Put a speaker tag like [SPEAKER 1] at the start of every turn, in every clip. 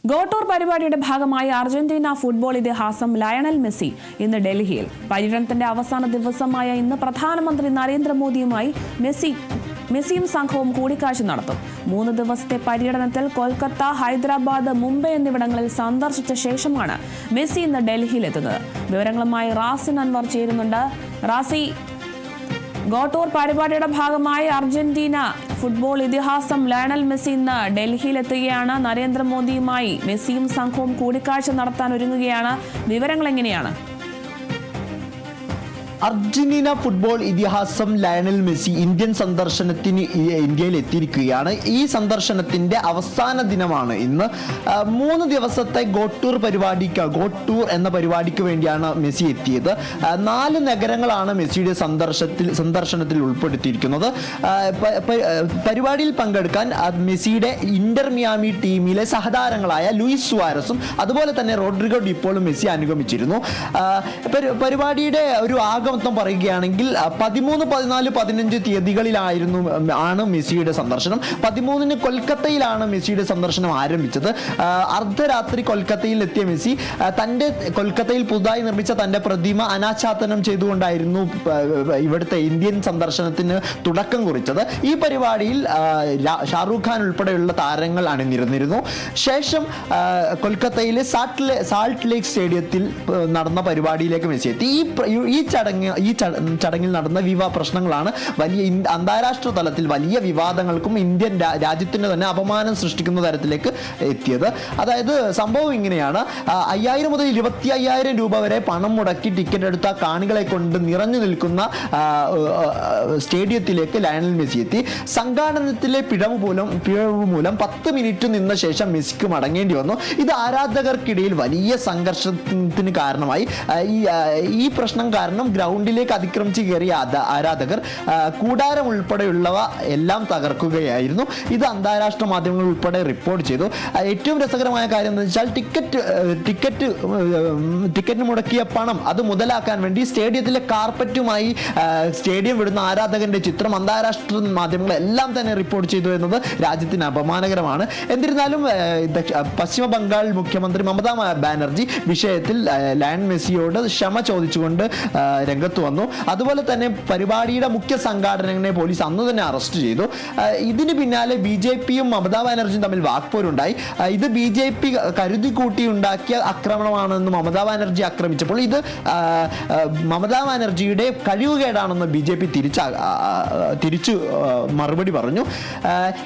[SPEAKER 1] ഗോട്ടൂർ പരിപാടിയുടെ ഭാഗമായി Argentina football ഇതിഹാസം ലയണൽ മെസ്സി ഇന്ന് ഡൽഹിയിൽ. പര്യടനത്തിന്റെ അവസാന ദിവസമായ ഇന്ന് പ്രധാനമന്ത്രി നരേന്ദ്രമോദിയുമായി മെസ്സിയും സംഘവും കൂടിക്കാഴ്ച നടത്തും. 3 ദിവസത്തെ പര്യടനത്തിൽ കൊൽക്കത്ത, ഹൈദരാബാദ്, മുംബൈ എന്നിവിടങ്ങളിൽ സന്ദർശിച്ച ശേഷമാണ് മെസ്സി ഇന്ന് ഡൽഹിയിലെത്തുന്നത്. വിവരങ്ങളുമായി റാസിൻ അൻവർ ചേരുന്നുണ്ട്. റാസി, ഗോട്ടൂർ പരിപാടിയുടെ ഭാഗമായി അർജന്റീന ഫുട്ബോൾ ഇതിഹാസം ലയണൽ മെസ്സി ഇന്ന് ഡൽഹിയിലെത്തുകയാണ്. നരേന്ദ്രമോദിയുമായി മെസ്സിയും സംഘവും കൂടിക്കാഴ്ച നടത്താൻ ഒരുങ്ങുകയാണ്. വിവരങ്ങൾ എങ്ങനെയാണ്?
[SPEAKER 2] അർജന്റീന ഫുട്ബോൾ ഇതിഹാസം ലയണൽ മെസ്സി ഇന്ത്യൻ സന്ദർശനത്തിന് ഇന്ത്യയിൽ എത്തിയിരിക്കുകയാണ്. ഈ സന്ദർശനത്തിന്റെ അവസാന ദിനമാണ് ഇന്ന്. 3 ദിവസത്തെ ഗോട്ടൂർ എന്ന പരിപാടിക്ക് വേണ്ടിയാണ് മെസ്സി എത്തിയത്. 4 നഗരങ്ങളാണ് മെസ്സിയുടെ സന്ദർശനത്തിൽ ഉൾപ്പെടുത്തിയിരിക്കുന്നത്. പരിപാടിയിൽ പങ്കെടുക്കാൻ മെസ്സിയുടെ ഇന്റർ മിയാമി ടീമിലെ സഹതാരങ്ങളായ ലൂയിസ് സുവാരസും അതുപോലെ തന്നെ റോഡ്രിഗോ ഡിപ്പോളും മെസ്സി അനുഗമിച്ചിരുന്നു. പരിപാടിയുടെ ഒരു ആഗമനം പറയുകയാണെങ്കിൽ 13, 14, 15 തീയതികളിലാണ് മെസ്സിയുടെ സന്ദർശനം. 13-ന് കൊൽക്കത്തയിലാണ് മെസ്സിയുടെ സന്ദർശനം ആരംഭിച്ചത്. അർദ്ധരാത്രി കൊൽക്കത്തയിൽ എത്തിയ മെസ്സി കൊൽക്കത്തയിൽ പുതുതായി നിർമ്മിച്ച തന്റെ പ്രതിമ അനാച്ഛാദനം ചെയ്തുകൊണ്ടായിരുന്നു ഇവിടുത്തെ ഇന്ത്യൻ സന്ദർശനത്തിന് തുടക്കം കുറിച്ചത്. ഈ പരിപാടിയിൽ ഷാറൂഖ് ഖാൻ ഉൾപ്പെടെയുള്ള താരങ്ങൾ അണിനിരന്നിരുന്നു. ശേഷം കൊൽക്കത്തയിലെ സാൾട്ട് ലേക്ക് സ്റ്റേഡിയത്തിൽ നടന്ന പരിപാടിയിലേക്ക് മെസ്സി എത്തി. ഈ ചടങ്ങിൽ നടന്ന പ്രശ്നങ്ങളാണ് അന്താരാഷ്ട്ര തലത്തിൽ വലിയ വിവാദങ്ങൾക്കും ഇന്ത്യൻ രാജ്യത്തിന് തന്നെ അപമാനം സൃഷ്ടിക്കുന്ന തരത്തിലേക്ക് എത്തിയത്. അതായത് സംഭവം ഇങ്ങനെയാണ്: 5000 മുതൽ 25,000 രൂപ വരെ പണം മുടക്കി ടിക്കറ്റ് എടുത്ത കാണികളെ കൊണ്ട് നിറഞ്ഞു നിൽക്കുന്ന സ്റ്റേഡിയത്തിലേക്ക് ലയണൽ മെസ്സി എത്തി. സംഘാടനത്തിലെ പിഴവ് മൂലം 10 മിനിറ്റ് നിന്ന ശേഷം മെസ്സിക്ക് മടങ്ങേണ്ടി വന്നു. ഇത് ആരാധകർക്കിടയിൽ വലിയ സംഘർഷത്തിന് കാരണമായി. ഈ പ്രശ്നം കാരണം ഗ്രൗണ്ടിലേക്ക് അതിക്രമിച്ച് കയറിയ ആരാധകർ കൂടാരം ഉൾപ്പെടെയുള്ളവ എല്ലാം തകർക്കുകയായിരുന്നു. ഇത് അന്താരാഷ്ട്ര മാധ്യമങ്ങൾ ഉൾപ്പെടെ റിപ്പോർട്ട് ചെയ്തു. ഏറ്റവും രസകരമായ കാര്യം എന്ന് വെച്ചാൽ ടിക്കറ്റിന് മുടക്കിയ പണം അത് മുതലാക്കാൻ വേണ്ടി സ്റ്റേഡിയത്തിലെ കാർപ്പറ്റുമായി സ്റ്റേഡിയം വിടുന്ന ആരാധകന്റെ ചിത്രം അന്താരാഷ്ട്ര മാധ്യമങ്ങൾ എല്ലാം തന്നെ റിപ്പോർട്ട് ചെയ്തു എന്നത് രാജ്യത്തിന് അപമാനകരമാണ്. എന്നിരുന്നാലും പശ്ചിമ ബംഗാൾ മുഖ്യമന്ത്രി മമതാ ബാനർജി വിഷയത്തിൽ ലയണൽ മെസ്സിയോട് ക്ഷമ ചോദിച്ചുകൊണ്ട് രംഗത്ത് വന്നു. അതുപോലെ തന്നെ പരിപാടിയുടെ മുഖ്യ സംഘാടകനെ പോലീസ് അന്ന് തന്നെ അറസ്റ്റ് ചെയ്തു. ഇതിന് പിന്നാലെ BJPയും മമതാ ബാനർജിയും തമ്മിൽ വാക്പോരുണ്ടായി. ഇത് BJP കരുതി കൂട്ടി ഉണ്ടാക്കിയ ആക്രമണമാണെന്ന് മമതാ ബാനർജി ആക്രമിച്ചപ്പോൾ ഇത് മമതാ ബാനർജിയുടെ കഴിവുകേടാണെന്ന് BJP തിരിച്ചു മറുപടി പറഞ്ഞു.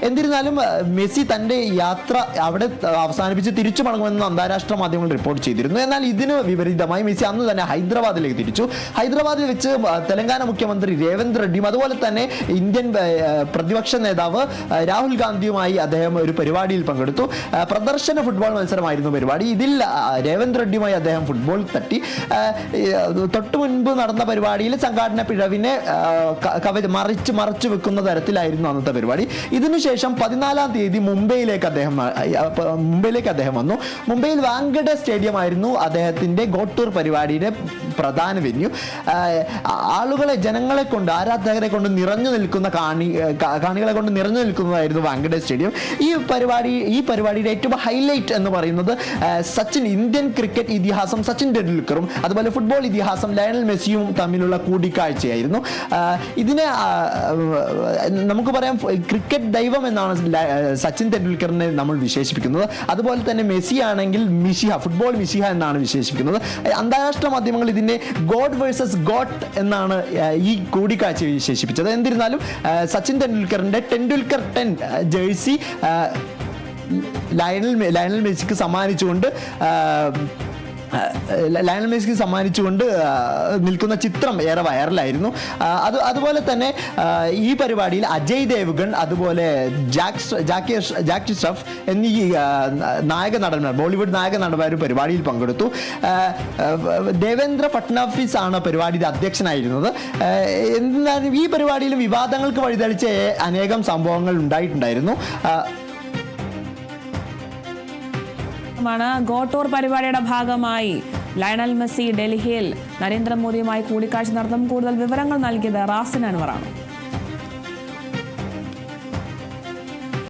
[SPEAKER 2] എന്നിരുന്നാലും മെസ്സി തന്റെ യാത്ര അവിടെ അവസാനിപ്പിച്ച് തിരിച്ചു മടങ്ങുമെന്ന് അന്താരാഷ്ട്ര മാധ്യമങ്ങൾ റിപ്പോർട്ട് ചെയ്തിരുന്നു. എന്നാൽ ഇതിന് വിപരീതമായി മെസ്സി അന്ന് തന്നെ ഹൈദരാബാദിലേക്ക് തിരിച്ചു. ഹൈദരാബാദിൽ വെച്ച് തെലങ്കാന മുഖ്യമന്ത്രി രേവന്ത് റെഡ്ഡിയും അതുപോലെ തന്നെ ഇന്ത്യൻ പ്രതിപക്ഷ നേതാവ് രാഹുൽ ഗാന്ധിയുമായി അദ്ദേഹം ഒരു പരിപാടിയിൽ പങ്കെടുത്തു. പ്രദർശന ഫുട്ബോൾ മത്സരമായിരുന്നു പരിപാടി. ഇതിൽ രേവന്ത് റെഡ്ഡിയുമായി അദ്ദേഹം ഫുട്ബോൾ തട്ടി. തൊട്ടു മുൻപ് നടന്ന പരിപാടിയിൽ സംഘാടന പിഴവിനെ മറച്ചു വെക്കുന്ന തരത്തിലായിരുന്നു അന്നത്തെ പരിപാടി. ഇതിനുശേഷം 14-ാം തീയതി മുംബൈയിലേക്ക് അദ്ദേഹം വന്നു. മുംബൈയിൽ വാങ്കഡെ സ്റ്റേഡിയം ആയിരുന്നു അദ്ദേഹത്തിന്റെ ഗോട്ടൂർ പരിപാടിയുടെ പ്രധാന വെന്യൂ. ആരാധകരെ കൊണ്ട് നിറഞ്ഞു നിൽക്കുന്ന കാണികളെ കൊണ്ട് നിറഞ്ഞു നിൽക്കുന്നതായിരുന്നു വാങ്കഡെ സ്റ്റേഡിയം. ഈ പരിപാടിയുടെ ഏറ്റവും ഹൈലൈറ്റ് എന്ന് പറയുന്നത് ഇന്ത്യൻ ക്രിക്കറ്റ് ഇതിഹാസം സച്ചിൻ ടെണ്ടുൽക്കറും അതുപോലെ ഫുട്ബോൾ ഇതിഹാസം ലയണൽ മെസ്സിയും തമ്മിലുള്ള കൂടിക്കാഴ്ചയായിരുന്നു. ഇതിനെ നമുക്ക് പറയാം ക്രിക്കറ്റ് ദൈവം എന്നാണ് സച്ചിൻ ടെണ്ടുൽക്കറിനെ നമ്മൾ വിശേഷിപ്പിക്കുന്നത്. അതുപോലെ തന്നെ മെസ്സി ആണെങ്കിൽ ഫുട്ബോൾ മിശിഹ എന്നാണ് വിശേഷിപ്പിക്കുന്നത്. അന്താരാഷ്ട്ര മാധ്യമങ്ങൾ ഇതിനെ ഗോഡ് വേഴ്സസ് ഗോട്ട് എന്നാണ് ഈ കൂടിക്കാഴ്ച വിശേഷിപ്പിച്ചത്. എന്നിരുന്നാലും സച്ചിൻ ടെണ്ടുൽക്കറിന്റെ ടെണ്ടുൽക്കർ 10 ജേഴ്സി ലയണൽ മെസ്സിക്ക് സമ്മാനിച്ചുകൊണ്ട് നിൽക്കുന്ന ചിത്രം ഏറെ വൈറലായിരുന്നു. അതുപോലെ തന്നെ ഈ പരിപാടിയിൽ അജയ് ദേവ്ഗൺ അതുപോലെ ജാക്കി ഷ്രഫ് എന്നീ ബോളിവുഡ് നായക നടന്മാരും പരിപാടിയിൽ പങ്കെടുത്തു. ദേവേന്ദ്ര ഫട്നാവിസ് ആണ് പരിപാടിയുടെ അധ്യക്ഷനായിരുന്നത്. എന്നാലും ഈ പരിപാടിയിൽ വിവാദങ്ങൾക്ക് വഴിതെളിച്ച അനേകം സംഭവങ്ങൾ ഉണ്ടായിട്ടുണ്ടായിരുന്നു.
[SPEAKER 1] ഗോട്ടൂർ പരിപാടിയുടെ ഭാഗമായി ലയണൽ മെസ്സി ഡൽഹിയിൽ നരേന്ദ്രമോദിയുമായി കൂടിക്കാഴ്ച നടത്തും. കൂടുതൽ വിവരങ്ങൾ നൽകിയത് റാസിൻ അൻവറാണ്.